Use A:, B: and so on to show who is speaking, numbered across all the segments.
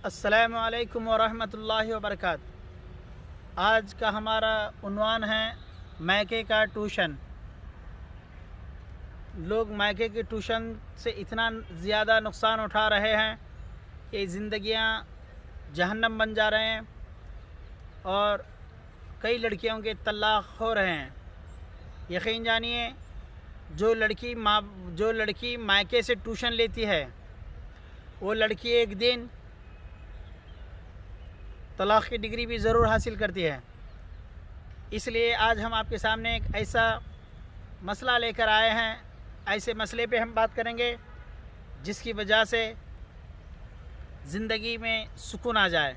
A: अस्सलामु अलैकुम वरहमतुल्लाहि वबरकातुहू। आज का हमारा उन्वान है मायके का ट्यूशन। लोग मायके के ट्यूशन से इतना ज़्यादा नुकसान उठा रहे हैं कि ज़िंदगियां जहन्नम बन जा रहे हैं और कई लड़कियों के तलाक़ हो रहे हैं। यकीन जानिए, जो लड़की मायके से ट्यूशन लेती है वो लड़की एक दिन तलाक़ की डिग्री भी ज़रूर हासिल करती है। इसलिए आज हम आपके सामने एक ऐसा मसला लेकर आए हैं, ऐसे मसले पे हम बात करेंगे जिसकी वजह से ज़िंदगी में सुकून आ जाए।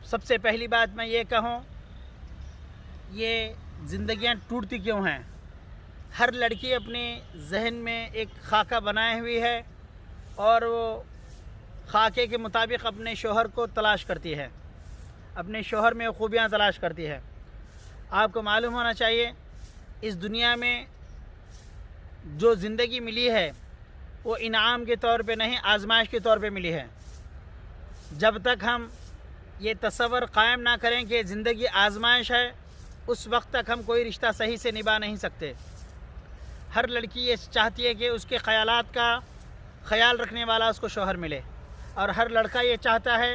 A: सबसे पहली बात मैं ये कहूँ, ये ज़िंदगियाँ टूटती क्यों हैं। हर लड़की अपने जहन में एक खाका बनाए हुई है और वो खाके के मुताबिक अपने शोहर को तलाश करती है, अपने शोहर में खूबियाँ तलाश करती है। आपको मालूम होना चाहिए, इस दुनिया में जो ज़िंदगी मिली है वो इनाम के तौर पे नहीं, आजमाइश के तौर पे मिली है। जब तक हम ये तसव्वुर कायम ना करें कि ज़िंदगी आजमाइश है, उस वक्त तक हम कोई रिश्ता सही से निभा नहीं सकते। हर लड़की ये चाहती है कि उसके ख़यालात का ख़याल रखने वाला उसको शौहर मिले, और हर लड़का ये चाहता है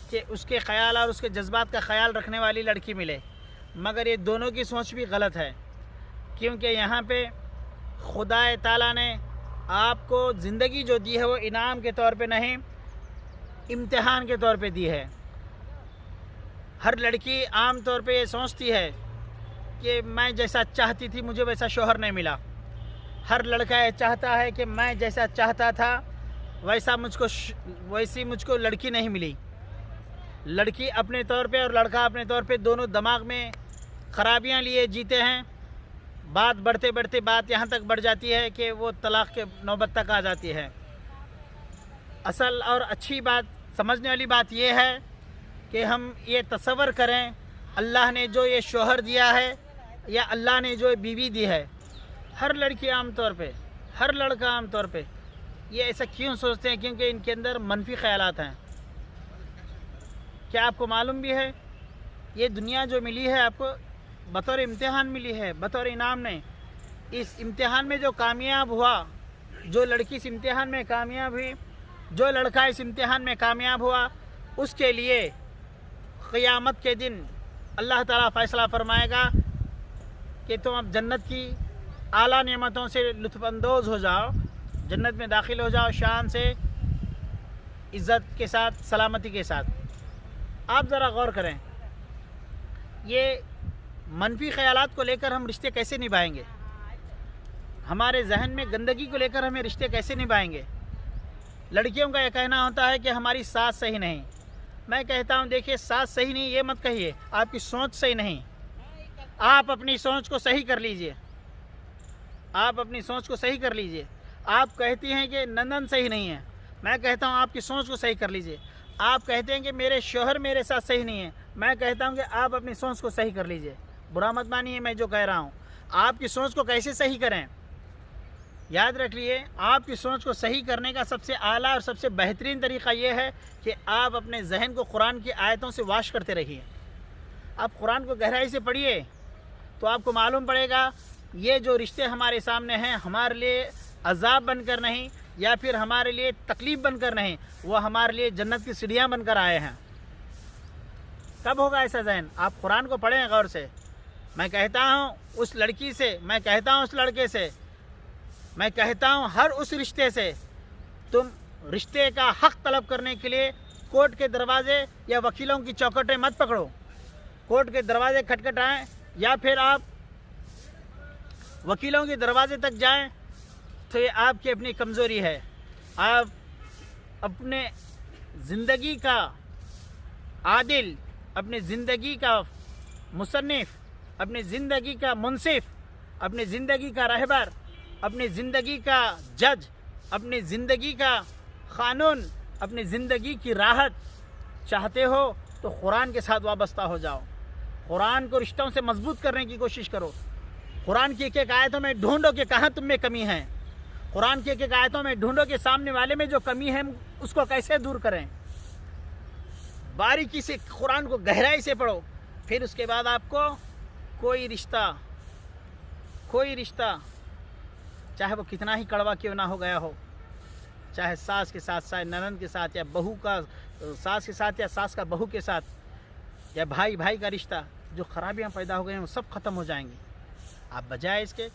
A: कि उसके ख़याल और उसके जज्बात का ख़याल रखने वाली लड़की मिले। मगर ये दोनों की सोच भी गलत है, क्योंकि यहाँ पे खुदा ताला ने आपको ज़िंदगी जो दी है वो इनाम के तौर पे नहीं, इम्तिहान के तौर पे दी है। हर लड़की आम तौर पे ये सोचती है कि मैं जैसा चाहती थी मुझे वैसा शौहर नहीं मिला। हर लड़का ये चाहता है कि मैं जैसा चाहता था वैसी मुझको लड़की नहीं मिली। लड़की अपने तौर पे और लड़का अपने तौर पे दोनों दिमाग में ख़राबियाँ लिए जीते हैं। बात बढ़ते बढ़ते बात यहाँ तक बढ़ जाती है कि वो तलाक़ के नौबत तक आ जाती है। असल और अच्छी बात, समझने वाली बात ये है कि हम ये तसव्वुर करें, अल्लाह ने जो ये शौहर दिया है या अल्लाह ने जो बीवी दी है, हर लड़की आम तौर पे, हर लड़का आम तौर पे ये ऐसा क्यों सोचते हैं? क्योंकि इनके अंदर मनफी ख़यालात हैं। क्या आपको मालूम भी है, ये दुनिया जो मिली है आपको बतौर इम्तिहान मिली है, बतौर इनाम नहीं। इस इम्तिहान में जो कामयाब हुआ, जो लड़की इस इम्तिहान में कामयाब हुई, जो लड़का इस इम्तिहान में कामयाब हुआ, उसके लिए क़यामत के दिन अल्लाह ताला फ़ैसला फरमाएगा कि तुम अब जन्नत की आला नेमतों से लुत्फ़अंदोज़ हो जाओ, जन्नत में दाखिल हो जाओ शान से, इज़्ज़त के साथ, सलामती के साथ। आप ज़रा गौर करें, ये मनफी ख़यालात को लेकर हम रिश्ते कैसे निभाएंगे? हमारे जहन में गंदगी को लेकर हमें रिश्ते कैसे निभाएंगे? लड़कियों का यह कहना होता है कि हमारी सास सही नहीं। मैं कहता हूँ, देखिए, सास सही नहीं ये मत कहिए, आपकी सोच सही नहीं। आप अपनी सोच को सही कर लीजिए, आप अपनी सोच को सही कर लीजिए। आप कहती हैं कि नंदन सही नहीं है, मैं कहता हूँ आपकी सोच को सही कर लीजिए। आप कहते हैं कि मेरे शौहर मेरे साथ सही नहीं है, मैं कहता हूँ कि आप अपनी सोच को सही कर लीजिए। बुरा मत मानिए मैं जो कह रहा हूँ। आपकी सोच को कैसे सही करें? याद रख लिए, आपकी सोच को सही करने का सबसे आला और सबसे बेहतरीन तरीक़ा ये है कि आप अपने जहन को कुरान की आयतों से वाश करते रहिए। आप कुरान को गहराई से पढ़िए तो आपको मालूम पड़ेगा ये जो रिश्ते हमारे सामने हैं हमारे लिए अज़ाब बनकर नहीं, या फिर हमारे लिए तकलीफ़ बनकर नहीं, वो हमारे लिए जन्नत की सीढ़ियाँ बनकर आए हैं। कब होगा ऐसा जहन? आप कुरान को पढ़ें गौर से। मैं कहता हूँ उस लड़की से, मैं कहता हूँ उस लड़के से, मैं कहता हूँ हर उस रिश्ते से, तुम रिश्ते का हक़ तलब करने के लिए कोर्ट के दरवाज़े या वकीलों की चौखटें मत पकड़ो। कोर्ट के दरवाज़े खटखटाएँ या फिर आप वकीलों के दरवाजे तक जाएं, तो ये आपकी अपनी कमज़ोरी है। आप अपने ज़िंदगी का आदिल, अपने ज़िंदगी का मुसन्निफ़, अपने ज़िंदगी का मुनसिफ़, अपने ज़िंदगी का रहबर, अपने ज़िंदगी का जज, अपने ज़िंदगी का क़ानून, अपनी ज़िंदगी की राहत चाहते हो तो कुरान के साथ वाबस्ता हो जाओ। कुरान को रिश्तों से मजबूत करने की कोशिश करो। कुरान की एक एक आयतों में ढूंढो कि कहाँ तुम में कमी है। قرآن کی ایک آیتوں میں ڈھونڈو کہ سامنے والے میں جو کمی ہے اس کو کیسے دور کریں. باریکی سے قرآن کو گہرائی سے پڑھو. پھر اس کے بعد آپ کو کوئی رشتہ چاہے وہ کتنا ہی کڑوا کیوں نہ ہو گیا ہو، چاہے ساس کے ساتھ، چاہے ننند کے ساتھ، یا بہو کا ساس کے ساتھ، یا ساس کا بہو کے ساتھ، یا بھائی بھائی کا رشتہ، جو خرابیاں پیدا ہو گئی ہیں وہ سب ختم ہو جائیں گی. آپ بجائے اس کے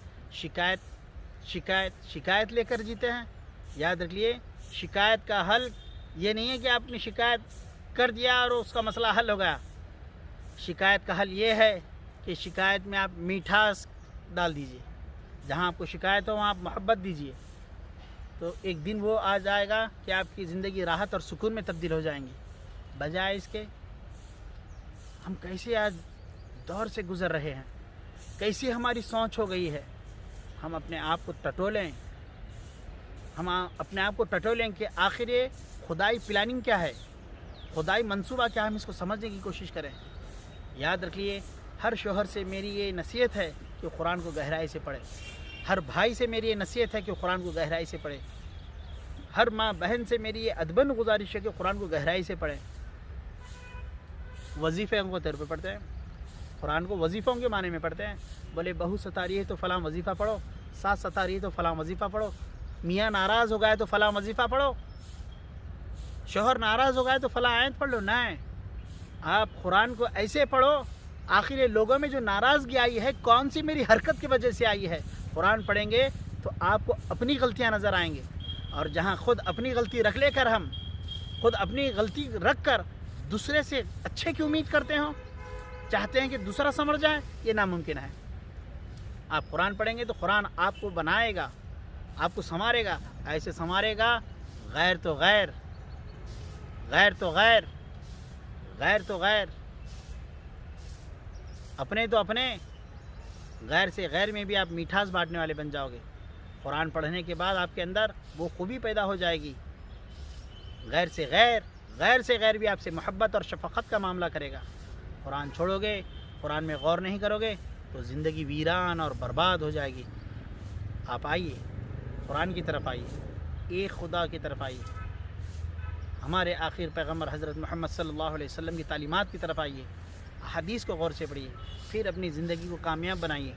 A: شکایت لے کر جیتے ہیں. یاد رکھیے شکایت کا حل یہ نہیں ہے کہ آپ نے شکایت کر دیا اور اس کا مسئلہ حل ہو گیا. شکایت کا حل یہ ہے کہ شکایت میں آپ میٹھاس ڈال دیجئے. جہاں آپ کو شکایت ہو وہاں آپ محبت دیجئے، تو ایک دن وہ آ جائے گا کہ آپ کی زندگی راحت اور سکون میں تبدیل ہو جائیں گی. بجائے اس کے ہم کیسے آج دور سے گزر رہے ہیں، کیسی ہماری سوچ ہو گئی ہے. ہم اپنے آپ کو ٹٹولیں، کہ آخر یہ خدائی پلاننگ کیا ہے، خدائی منصوبہ کیا ہے، ہم اس کو سمجھنے کی کوشش کریں. یاد رکھیے ہر شوہر سے میری یہ نصیحت ہے کہ قرآن کو گہرائی سے پڑھے. ہر بھائی سے میری یہ نصیحت ہے کہ قرآن کو گہرائی سے پڑھے. ہر ماں بہن سے میری یہ ادبن گزارش ہے کہ قرآن کو گہرائی سے پڑھیں. وظیفے کو طور پہ پڑھتے ہیں، قرآن کو وظیفوں کے معنی میں پڑھتے ہیں. بولے بہو ستا رہی ہے تو فلاں وظیفہ پڑھو، ساس ستا رہی ہے تو فلاں وظیفہ پڑھو، میاں ناراض ہو گئے تو فلاں وظیفہ پڑھو، شوہر ناراض ہو گئے تو فلاں آیت پڑھ لو. نہیں، آپ قرآن کو ایسے پڑھو. آخر یہ لوگوں میں جو ناراضگی آئی ہے کون سی میری حرکت کی وجہ سے آئی ہے. قرآن پڑھیں گے تو آپ کو اپنی غلطیاں نظر آئیں گے، اور جہاں خود اپنی غلطی رکھ لے کر ہم خود اپنی غلطی رکھ کر دوسرے سے اچھے کی امید کرتے ہوں، چاہتے ہیں کہ دوسرا سنور جائے، یہ ناممکن ہے. آپ قرآن پڑھیں گے تو قرآن آپ کو بنائے گا، آپ کو سنوارے گا. ایسے سنوارے گا غیر تو غیر، غیر تو غیر، غیر تو غیر، اپنے تو اپنے، غیر سے غیر میں بھی آپ میٹھاس بانٹنے والے بن جاؤ گے. قرآن پڑھنے کے بعد آپ کے اندر وہ خوبی پیدا ہو جائے گی. غیر سے غیر بھی آپ سے محبت اور شفقت کا معاملہ کرے گا. قرآن چھوڑو گے، قرآن میں غور نہیں کرو گے تو زندگی ویران اور برباد ہو جائے گی. آپ آئیے قرآن کی طرف آئیے، ایک خدا کی طرف آئیے، ہمارے آخر پیغمبر حضرت محمد صلی اللہ علیہ وسلم کی تعلیمات کی طرف آئیے. حدیث کو غور سے پڑھیے، پھر اپنی زندگی کو کامیاب بنائیے.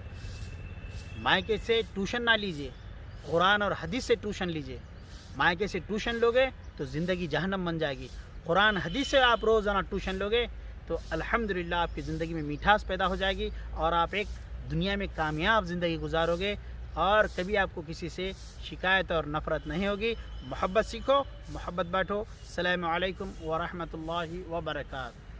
A: مائکے سے ٹیوشن نہ لیجیے، قرآن اور حدیث سے ٹیوشن لیجیے. مائکے سے ٹیوشن لوگے تو زندگی جہنم بن جائے گی. قرآن حدیث سے آپ روزانہ ٹیوشن لوگے تو الحمدللہ آپ کی زندگی میں میٹھاس پیدا ہو جائے گی، اور آپ ایک دنیا میں کامیاب زندگی گزارو گے، اور کبھی آپ کو کسی سے شکایت اور نفرت نہیں ہوگی. محبت سیکھو، محبت بانٹو. السلام علیکم ورحمۃ اللہ وبرکاتہ.